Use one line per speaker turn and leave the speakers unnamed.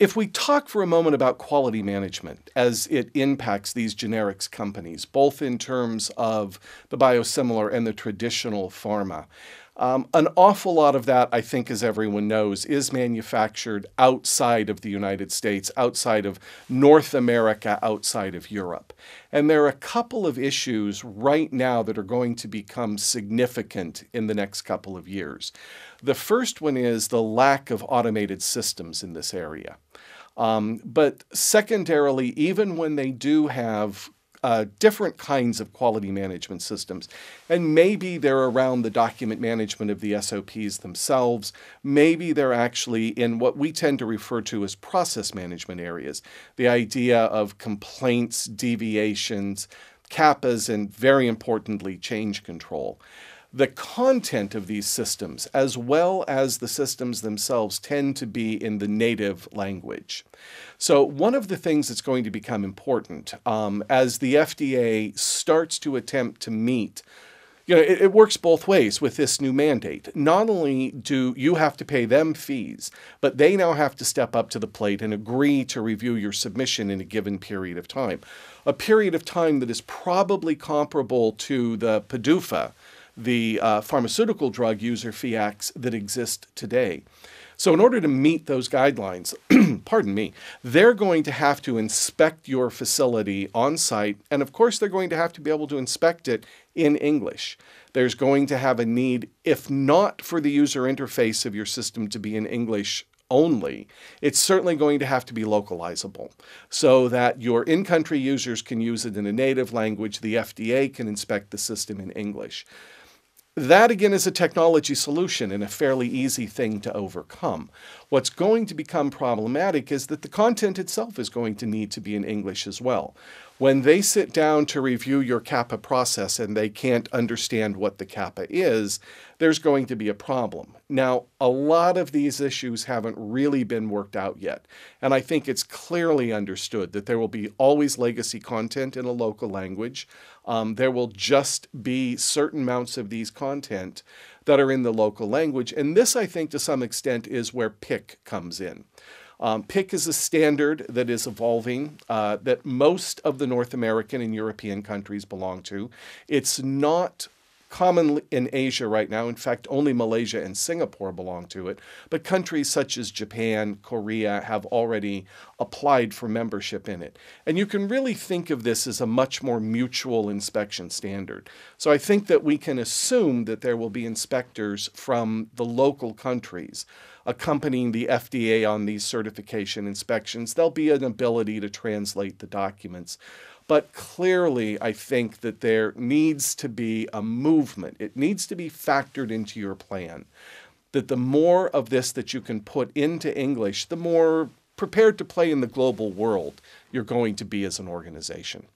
If we talk for a moment about quality management as it impacts these generics companies, both in terms of the biosimilar and the traditional pharma, an awful lot of that, I think, as everyone knows, is manufactured outside of the United States, outside of North America, outside of Europe. And there are a couple of issues right now that are going to become significant in the next couple of years. The first one is the lack of automated systems in this area. But secondarily, even when they do have different kinds of quality management systems, and maybe they're around the document management of the SOPs themselves, maybe they're actually in what we tend to refer to as process management areas, the idea of complaints, deviations, CAPAs, and very importantly, change control. The content of these systems, as well as the systems themselves, tend to be in the native language. So one of the things that's going to become important as the FDA starts to attempt to meet, it works both ways with this new mandate. Not only do you have to pay them fees, but they now have to step up to the plate and agree to review your submission in a given period of time. A period of time that is probably comparable to the PDUFA, the Pharmaceutical Drug User Fee Acts that exist today. So in order to meet those guidelines, pardon me, they're going to have to inspect your facility on site, and of course they're going to have to be able to inspect it in English. There's going to have a need, if not for the user interface of your system to be in English only, it's certainly going to have to be localizable so that your in-country users can use it in a native language, the FDA can inspect the system in English. That, again, is a technology solution and a fairly easy thing to overcome. What's going to become problematic is that the content itself is going to need to be in English as well. When they sit down to review your CAPA process and they can't understand what the CAPA is, there's going to be a problem. Now, a lot of these issues haven't really been worked out yet, and I think it's clearly understood that there will be always legacy content in a local language. There will just be certain amounts of these content that are in the local language, and this, I think, to some extent is where PIC comes in. PIC is a standard that is evolving, that most of the North American and European countries belong to. It's not common in Asia right now. In fact, only Malaysia and Singapore belong to it. But countries such as Japan, Korea have already applied for membership in it. And you can really think of this as a much more mutual inspection standard. So I think that we can assume that there will be inspectors from the local countries accompanying the FDA on these certification inspections. There'll be an ability to translate the documents. But clearly, I think that there needs to be a movement. It needs to be factored into your plan. That the more of this that you can put into English, the more prepared to play in the global world you're going to be as an organization.